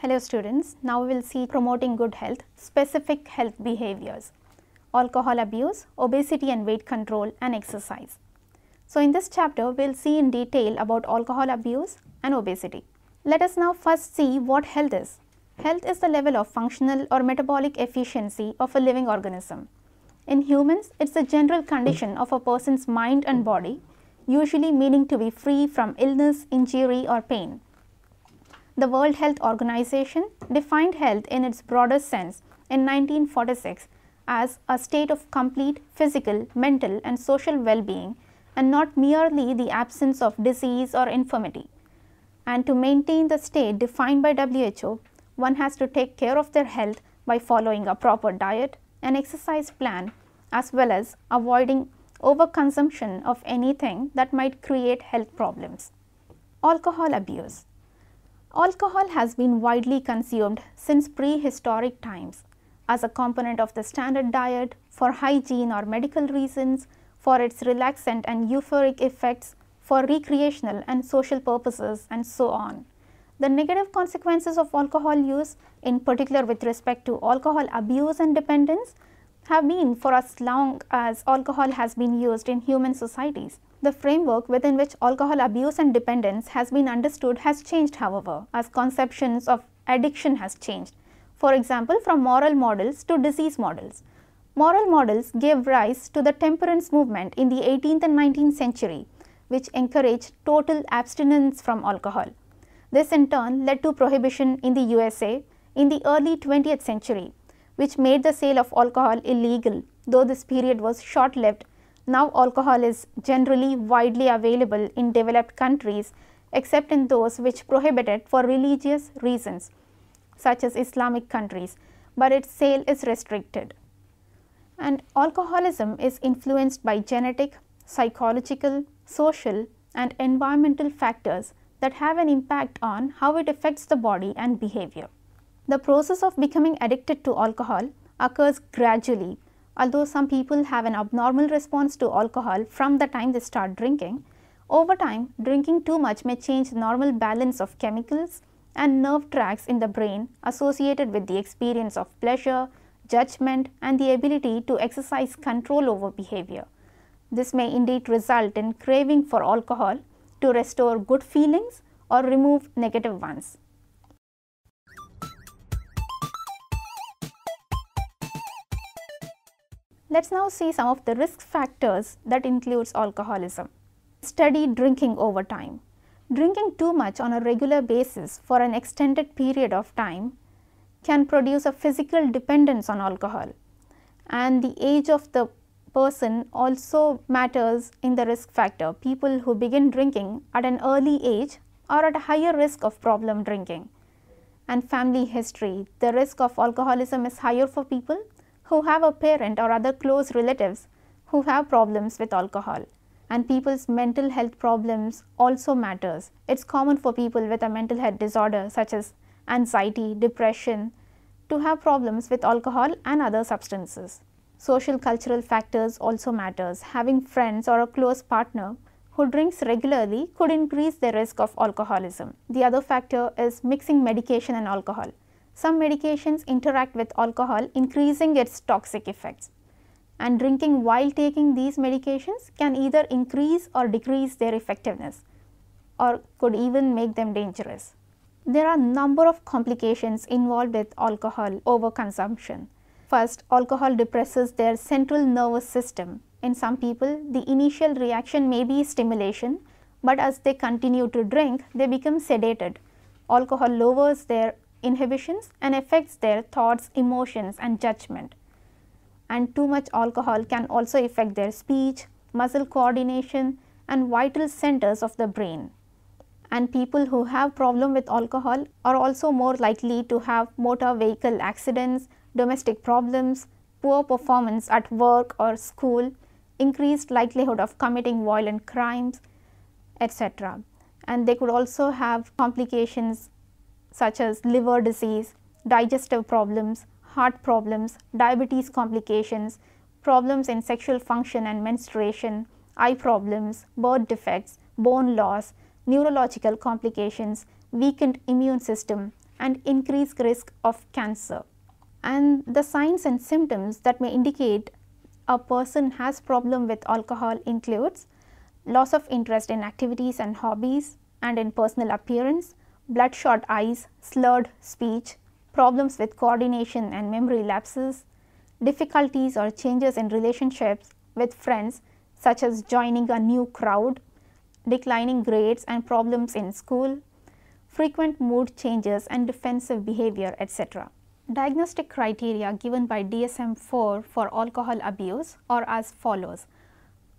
Hello students, now we will see promoting good health, specific health behaviors, alcohol abuse, obesity and weight control and exercise. So in this chapter, we will see in detail about alcohol abuse and obesity. Let us now first see what health is. Health is the level of functional or metabolic efficiency of a living organism. In humans, it is the general condition of a person's mind and body, usually meaning to be free from illness, injury or pain. The World Health Organization defined health in its broadest sense in 1946 as a state of complete physical, mental and social well-being and not merely the absence of disease or infirmity. And to maintain the state defined by WHO, one has to take care of their health by following a proper diet and exercise plan as well as avoiding overconsumption of anything that might create health problems. Alcohol abuse. Alcohol has been widely consumed since prehistoric times as a component of the standard diet, for hygiene or medical reasons, for its relaxant and euphoric effects, for recreational and social purposes and so on. The negative consequences of alcohol use, in particular with respect to alcohol abuse and dependence, have been for as long as alcohol has been used in human societies. The framework within which alcohol abuse and dependence has been understood has changed, however, as conceptions of addiction has changed. For example, from moral models to disease models. Moral models gave rise to the temperance movement in the 18th and 19th century, which encouraged total abstinence from alcohol. This in turn led to prohibition in the USA in the early 20th century, which made the sale of alcohol illegal, though this period was short-lived. Now alcohol is generally widely available in developed countries except in those which prohibit it for religious reasons, such as Islamic countries, but its sale is restricted. And alcoholism is influenced by genetic, psychological, social and environmental factors that have an impact on how it affects the body and behavior. The process of becoming addicted to alcohol occurs gradually. Although some people have an abnormal response to alcohol from the time they start drinking, over time drinking too much may change the normal balance of chemicals and nerve tracts in the brain associated with the experience of pleasure, judgment and the ability to exercise control over behavior. This may indeed result in craving for alcohol to restore good feelings or remove negative ones. Let us now see some of the risk factors that includes alcoholism. Study drinking over time. Drinking too much on a regular basis for an extended period of time can produce a physical dependence on alcohol, and the age of the person also matters in the risk factor. People who begin drinking at an early age are at a higher risk of problem drinking. And family history. The risk of alcoholism is higher for people who have a parent or other close relatives who have problems with alcohol. And people's mental health problems also matters. It's common for people with a mental health disorder such as anxiety, depression to have problems with alcohol and other substances. Social cultural factors also matters. Having friends or a close partner who drinks regularly could increase the risk of alcoholism. The other factor is mixing medication and alcohol. Some medications interact with alcohol, increasing its toxic effects, and drinking while taking these medications can either increase or decrease their effectiveness or could even make them dangerous. There are a number of complications involved with alcohol overconsumption. First, alcohol depresses their central nervous system. In some people, the initial reaction may be stimulation, but as they continue to drink, they become sedated. Alcohol lowers their inhibitions and affects their thoughts, emotions and judgment. And too much alcohol can also affect their speech, muscle coordination and vital centers of the brain. And people who have problem with alcohol are also more likely to have motor vehicle accidents, domestic problems, poor performance at work or school, increased likelihood of committing violent crimes, etc. And they could also have complications such as liver disease, digestive problems, heart problems, diabetes complications, problems in sexual function and menstruation, eye problems, birth defects, bone loss, neurological complications, weakened immune system and increased risk of cancer. And the signs and symptoms that may indicate a person has problem with alcohol includes loss of interest in activities and hobbies and in personal appearance, bloodshot eyes, slurred speech, problems with coordination and memory lapses, difficulties or changes in relationships with friends such as joining a new crowd, declining grades and problems in school, frequent mood changes and defensive behavior, etc. Diagnostic criteria given by DSM-4 for alcohol abuse are as follows: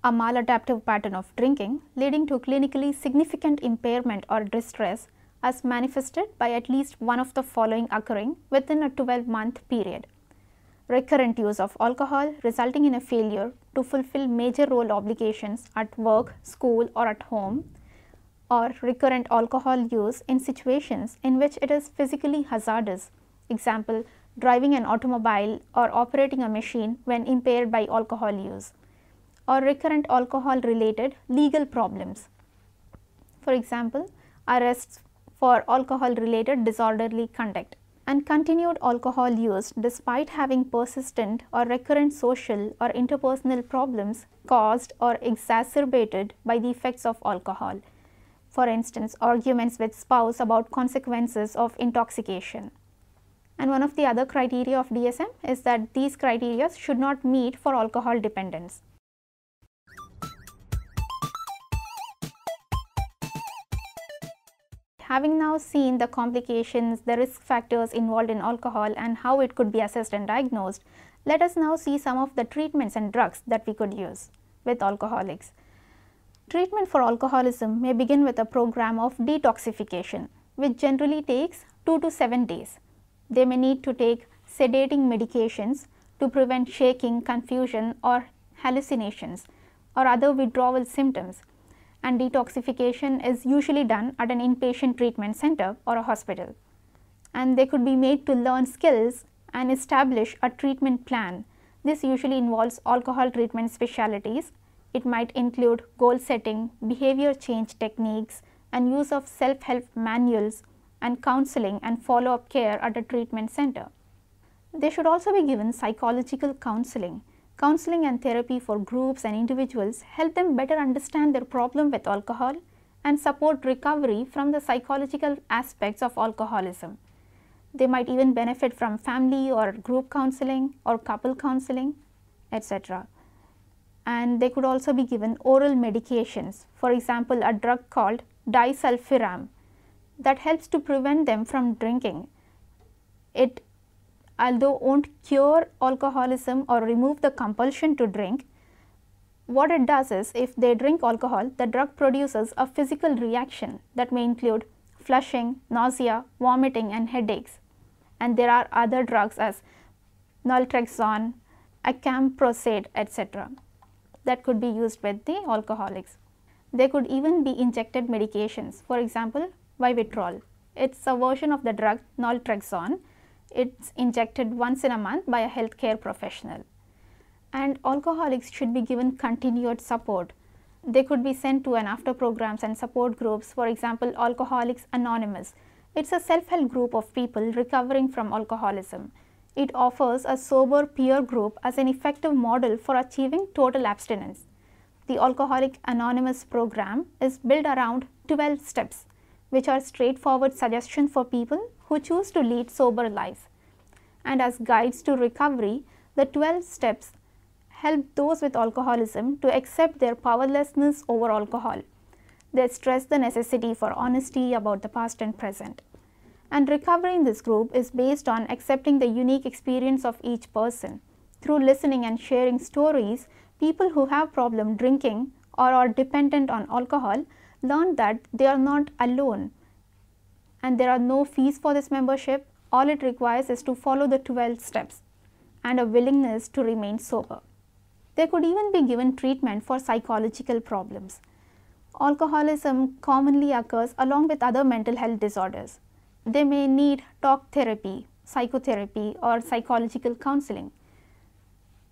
a maladaptive pattern of drinking leading to clinically significant impairment or distress as manifested by at least one of the following occurring within a 12-month period: recurrent use of alcohol resulting in a failure to fulfill major role obligations at work, school or at home, or recurrent alcohol use in situations in which it is physically hazardous, example, driving an automobile or operating a machine when impaired by alcohol use, or recurrent alcohol related legal problems, for example, arrests for alcohol related disorderly conduct, and continued alcohol use despite having persistent or recurrent social or interpersonal problems caused or exacerbated by the effects of alcohol, for instance, arguments with spouse about consequences of intoxication. And one of the other criteria of DSM is that these criteria should not meet for alcohol dependence. Having now seen the complications, the risk factors involved in alcohol and how it could be assessed and diagnosed, let us now see some of the treatments and drugs that we could use with alcoholics. Treatment for alcoholism may begin with a program of detoxification, which generally takes 2 to 7 days. They may need to take sedating medications to prevent shaking, confusion or hallucinations or other withdrawal symptoms, and detoxification is usually done at an inpatient treatment center or a hospital. And they could be made to learn skills and establish a treatment plan. This usually involves alcohol treatment specialties. It might include goal setting, behavior change techniques, and use of self-help manuals and counseling and follow-up care at a treatment center. They should also be given psychological counseling. Counseling and therapy for groups and individuals help them better understand their problem with alcohol and support recovery from the psychological aspects of alcoholism. They might even benefit from family or group counseling or couple counseling, etc. And they could also be given oral medications, for example, a drug called disulfiram that helps to prevent them from drinking. It although won't cure alcoholism or remove the compulsion to drink, what it does is if they drink alcohol, the drug produces a physical reaction that may include flushing, nausea, vomiting and headaches. And there are other drugs as naltrexone, acamprosate, etc. that could be used with the alcoholics. There could even be injected medications, for example, weightcontrol. It's a version of the drug naltrexone. It's injected once in a month by a healthcare professional. And alcoholics should be given continued support. They could be sent to and after programs and support groups, for example, Alcoholics Anonymous. It's a self-help group of people recovering from alcoholism. It offers a sober peer group as an effective model for achieving total abstinence. The Alcoholics Anonymous program is built around 12 steps, which are straightforward suggestions for people who choose to lead sober lives. And as guides to recovery, the 12 steps help those with alcoholism to accept their powerlessness over alcohol. They stress the necessity for honesty about the past and present. And recovery in this group is based on accepting the unique experience of each person. Through listening and sharing stories, people who have problem drinking or are dependent on alcohol learn that they are not alone. And there are no fees for this membership. All it requires is to follow the 12 steps and a willingness to remain sober. They could even be given treatment for psychological problems. Alcoholism commonly occurs along with other mental health disorders. They may need talk therapy, psychotherapy or psychological counseling.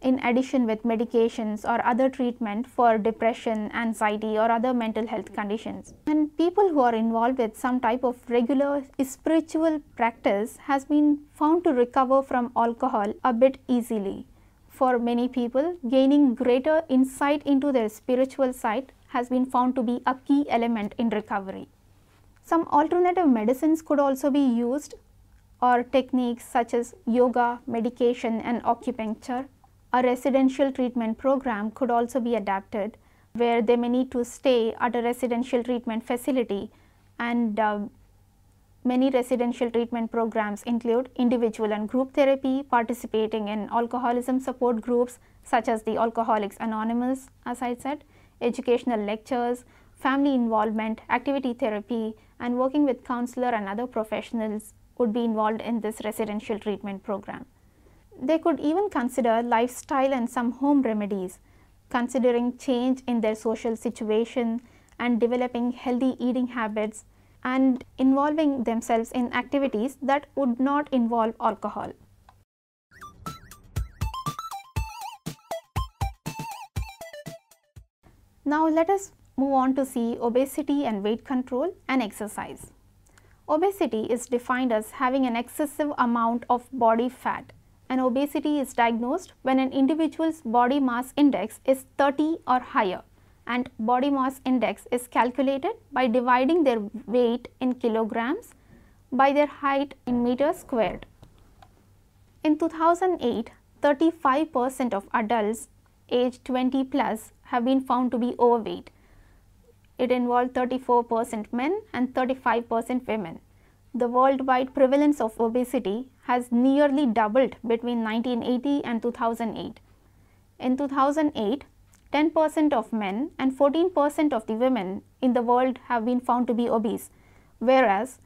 in addition with medications or other treatment for depression, anxiety or other mental health conditions. And people who are involved with some type of regular spiritual practice has been found to recover from alcohol a bit easily. For many people, gaining greater insight into their spiritual side has been found to be a key element in recovery. Some alternative medicines could also be used, or techniques such as yoga, medication and acupuncture. A residential treatment program could also be adapted, where they may need to stay at a residential treatment facility, and many residential treatment programs include individual and group therapy, participating in alcoholism support groups such as the Alcoholics Anonymous, as I said, educational lectures, family involvement, activity therapy, and working with counselor and other professionals would be involved in this residential treatment program. They could even consider lifestyle and some home remedies, considering change in their social situation and developing healthy eating habits and involving themselves in activities that would not involve alcohol. Now let us move on to see obesity and weight control and exercise. Obesity is defined as having an excessive amount of body fat, and obesity is diagnosed when an individual's body mass index is 30 or higher, and body mass index is calculated by dividing their weight in kilograms by their height in meters squared. In 2008, 35% of adults aged 20 plus have been found to be overweight. It involved 34% men and 35% women. The worldwide prevalence of obesity has nearly doubled between 1980 and 2008. In 2008, 10% of men and 14% of the women in the world have been found to be obese, whereas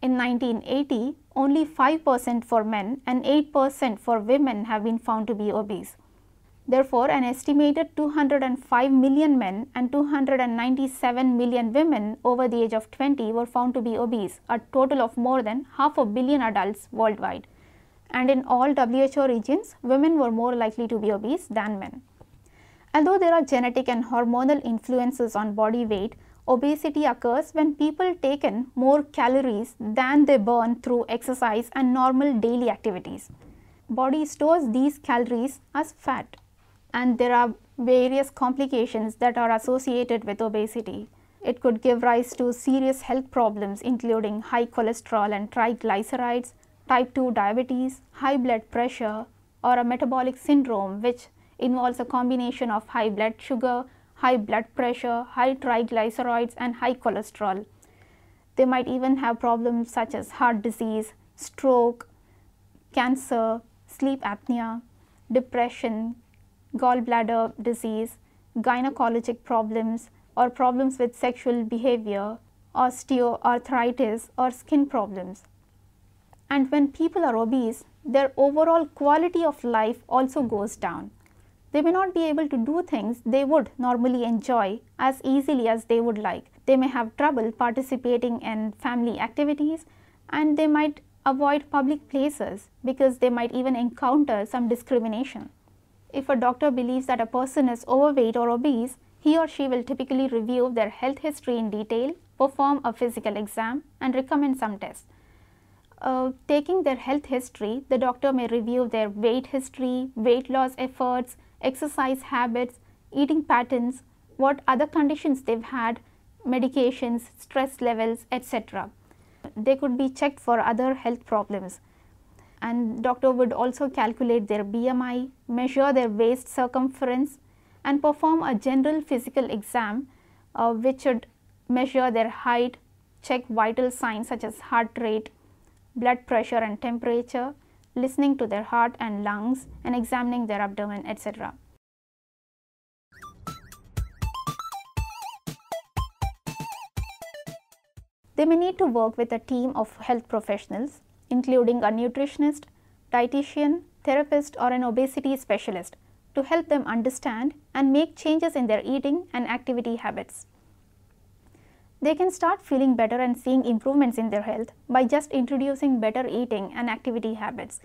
in 1980, only 5% for men and 8% for women have been found to be obese. Therefore, an estimated 205 million men and 297 million women over the age of 20 were found to be obese, a total of more than 500 million adults worldwide. And in all WHO regions, women were more likely to be obese than men. Although there are genetic and hormonal influences on body weight, obesity occurs when people take in more calories than they burn through exercise and normal daily activities. Body stores these calories as fat. And there are various complications that are associated with obesity. It could give rise to serious health problems including high cholesterol and triglycerides, type 2 diabetes, high blood pressure, or a metabolic syndrome which involves a combination of high blood sugar, high blood pressure, high triglycerides and high cholesterol. They might even have problems such as heart disease, stroke, cancer, sleep apnea, depression, gallbladder disease, gynecologic problems, or problems with sexual behavior, osteoarthritis, or skin problems. And when people are obese, their overall quality of life also goes down. They may not be able to do things they would normally enjoy as easily as they would like. They may have trouble participating in family activities, and they might avoid public places because they might even encounter some discrimination. If a doctor believes that a person is overweight or obese, he or she will typically review their health history in detail, perform a physical exam, and recommend some tests. Taking their health history, the doctor may review their weight history, weight loss efforts, exercise habits, eating patterns, what other conditions they've had, medications, stress levels, etc. They could be checked for other health problems. And doctor would also calculate their BMI, measure their waist circumference, and perform a general physical exam which should measure their height, check vital signs such as heart rate, blood pressure and temperature, listening to their heart and lungs, and examining their abdomen, etc. They may need to work with a team of health professionals, including a nutritionist, dietitian, therapist, or an obesity specialist, to help them understand and make changes in their eating and activity habits. They can start feeling better and seeing improvements in their health by just introducing better eating and activity habits.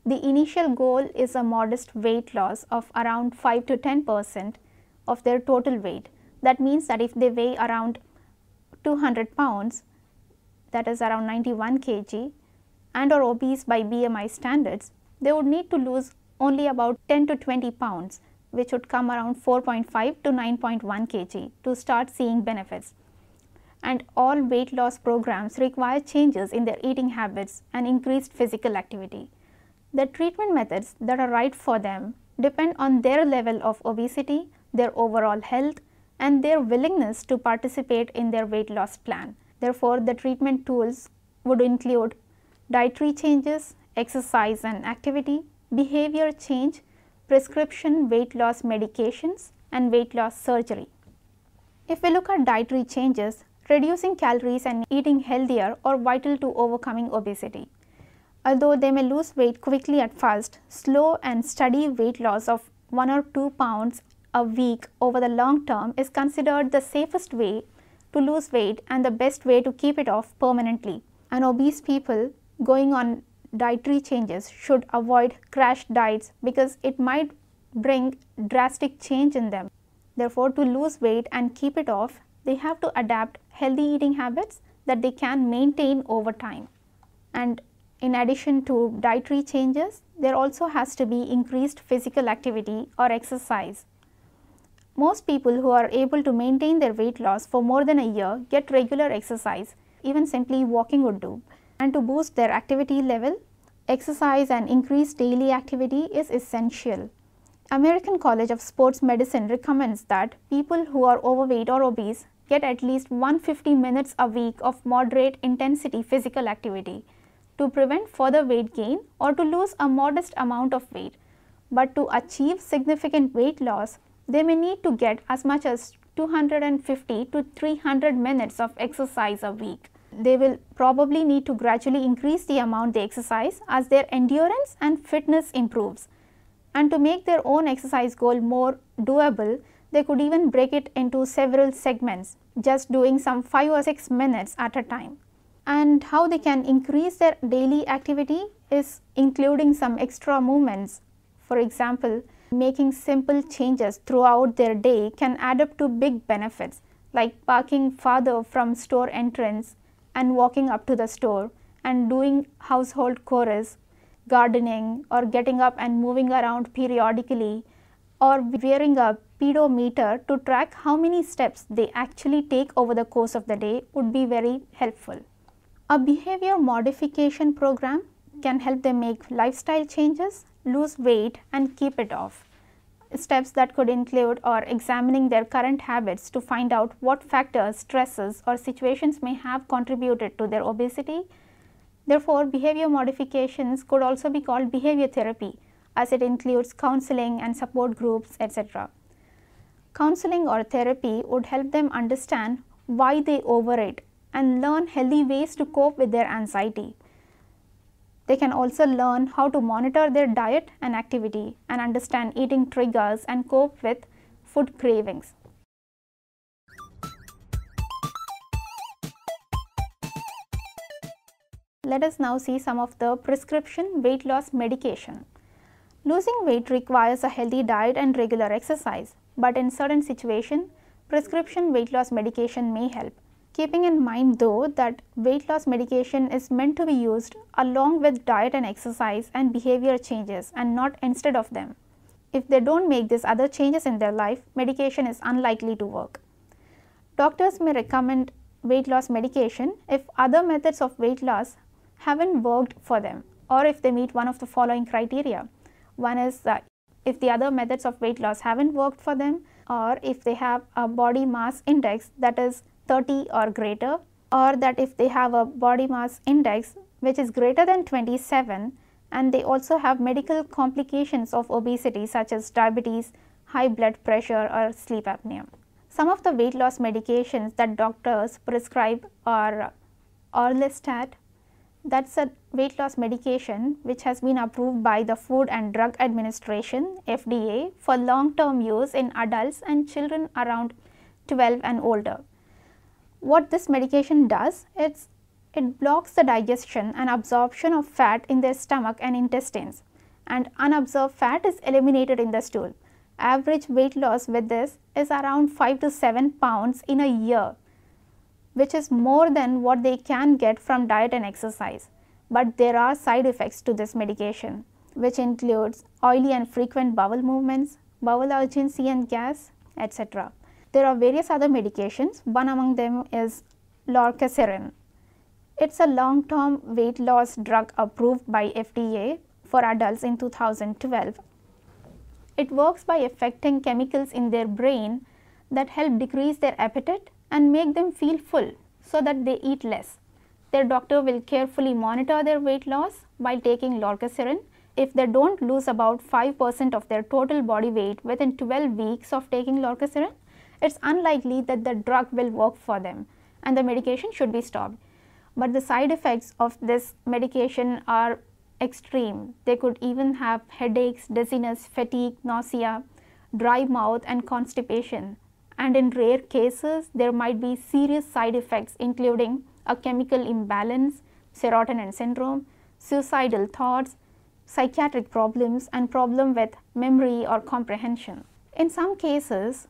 The initial goal is a modest weight loss of around 5 to 10% of their total weight. That means that if they weigh around 200 pounds, that is around 91 kg, and are obese by BMI standards, they would need to lose only about 10 to 20 pounds, which would come around 4.5 to 9.1 kg to start seeing benefits. And all weight loss programs require changes in their eating habits and increased physical activity. The treatment methods that are right for them depend on their level of obesity, their overall health, and their willingness to participate in their weight loss plan. Therefore, the treatment tools would include dietary changes, exercise and activity, behavior change, prescription weight loss medications, and weight loss surgery. If we look at dietary changes, reducing calories and eating healthier are vital to overcoming obesity. Although they may lose weight quickly at first, slow and steady weight loss of 1 or 2 pounds a week over the long term is considered the safest way to lose weight and the best way to keep it off permanently. And obese people going on dietary changes should avoid crash diets because it might bring drastic change in them. Therefore, to lose weight and keep it off, they have to adapt healthy eating habits that they can maintain over time. And in addition to dietary changes, there also has to be increased physical activity or exercise. Most people who are able to maintain their weight loss for more than a year get regular exercise, even simply walking would do. And to boost their activity level, exercise and increased daily activity is essential. American College of Sports Medicine recommends that people who are overweight or obese get at least 150 minutes a week of moderate intensity physical activity to prevent further weight gain or to lose a modest amount of weight. But to achieve significant weight loss, they may need to get as much as 250 to 300 minutes of exercise a week. They will probably need to gradually increase the amount they exercise as their endurance and fitness improves. And to make their own exercise goal more doable, they could even break it into several segments, just doing some 5 or 6 minutes at a time. And how they can increase their daily activity is including some extra movements. For example, making simple changes throughout their day can add up to big benefits, like parking farther from store entrance and walking up to the store, and doing household chores, gardening, or getting up and moving around periodically, or wearing a pedometer to track how many steps they actually take over the course of the day would be very helpful. A behavior modification program can help them make lifestyle changes, lose weight, and keep it off. Steps that could include examining their current habits to find out what factors, stresses, or situations may have contributed to their obesity. Therefore, behavior modifications could also be called behavior therapy, as it includes counseling and support groups, etc. Counseling or therapy would help them understand why they overeat and learn healthy ways to cope with their anxiety. They can also learn how to monitor their diet and activity and understand eating triggers and cope with food cravings. Let us now see some of the prescription weight loss medication. Losing weight requires a healthy diet and regular exercise, but in certain situations, prescription weight loss medication may help. Keeping in mind though that weight loss medication is meant to be used along with diet and exercise and behavior changes and not instead of them. If they don't make these other changes in their life, medication is unlikely to work. Doctors may recommend weight loss medication if other methods of weight loss haven't worked for them, or if they meet one of the following criteria. One is that if the other methods of weight loss haven't worked for them, or if they have a body mass index that is 30 or greater, or that if they have a body mass index which is greater than 27 and they also have medical complications of obesity such as diabetes, high blood pressure, or sleep apnea. Some of the weight loss medications that doctors prescribe are Orlistat. That's a weight loss medication which has been approved by the Food and Drug Administration (FDA) for long-term use in adults and children around 12 and older. What this medication does is it blocks the digestion and absorption of fat in their stomach and intestines. and unabsorbed fat is eliminated in the stool. Average weight loss with this is around 5 to 7 pounds in a year, which is more than what they can get from diet and exercise. But there are side effects to this medication, which includes oily and frequent bowel movements, bowel urgency and gas, etc. There are various other medications. One among them is Lorcaserin. It's a long-term weight loss drug approved by FDA for adults in 2012. It works by affecting chemicals in their brain that help decrease their appetite and make them feel full so that they eat less. Their doctor will carefully monitor their weight loss while taking Lorcaserin. If they don't lose about 5% of their total body weight within 12 weeks of taking Lorcaserin, it's unlikely that the drug will work for them and the medication should be stopped. But the side effects of this medication are extreme. They could even have headaches, dizziness, fatigue, nausea, dry mouth and constipation. And in rare cases, there might be serious side effects including a chemical imbalance, serotonin syndrome, suicidal thoughts, psychiatric problems and problem with memory or comprehension. In some cases,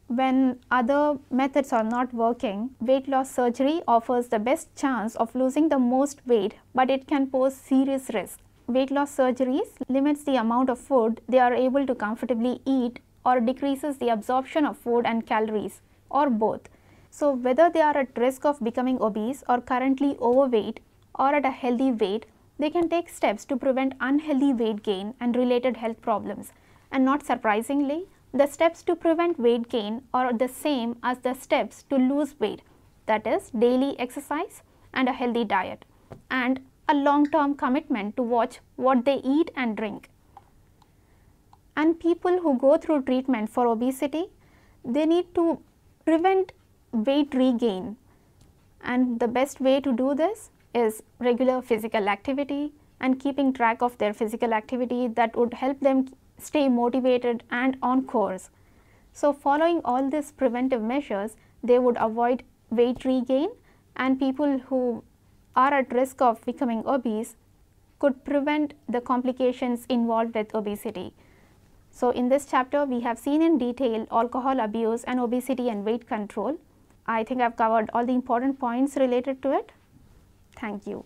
when other methods are not working, weight loss surgery offers the best chance of losing the most weight, but it can pose serious risk. Weight loss surgeries limits the amount of food they are able to comfortably eat or decreases the absorption of food and calories, or both. So whether they are at risk of becoming obese or currently overweight or at a healthy weight, they can take steps to prevent unhealthy weight gain and related health problems. And not surprisingly, the steps to prevent weight gain are the same as the steps to lose weight, that is daily exercise and a healthy diet and a long-term commitment to watch what they eat and drink. And people who go through treatment for obesity, they need to prevent weight regain, and the best way to do this is regular physical activity and keeping track of their physical activity that would help them stay motivated and on course. So following all these preventive measures, they would avoid weight regain, and people who are at risk of becoming obese could prevent the complications involved with obesity. So in this chapter, we have seen in detail alcohol abuse and obesity and weight control. I think I've covered all the important points related to it. Thank you.